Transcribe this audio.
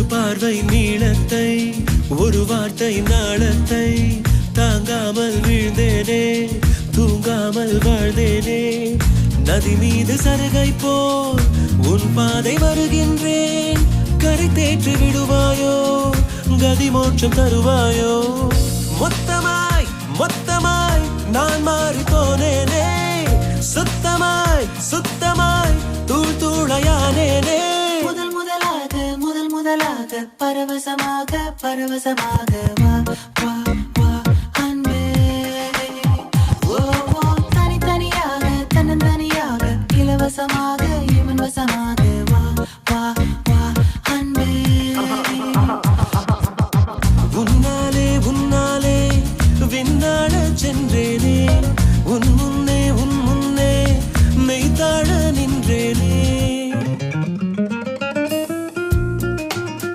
பார்வை நீளத்தை ஒரு வார்த்தை நாளத்தை தாங்காமல் வீழ்ந்தேனே தூங்காமல் வாழ்ந்தேனே நதி மீது சருகை போல் உன் பாதை வருகின்றேன் கரை தேற்றி விடுவாயோ கதி மோட்சம் தருவாயோ மொத்தமாய் மொத்தமாய் நான் மாறி போனேனே சுத்தமாய் சுத்தமாய் தூள் தூளையானேனே முதல் முதலாக பரவசமாக பரவசமாக வா வா வா அன்பே ஓ ஓ தனித்தனியாக தன்னந்தனியாக இலவசமாக இவன் வசமாக வா வா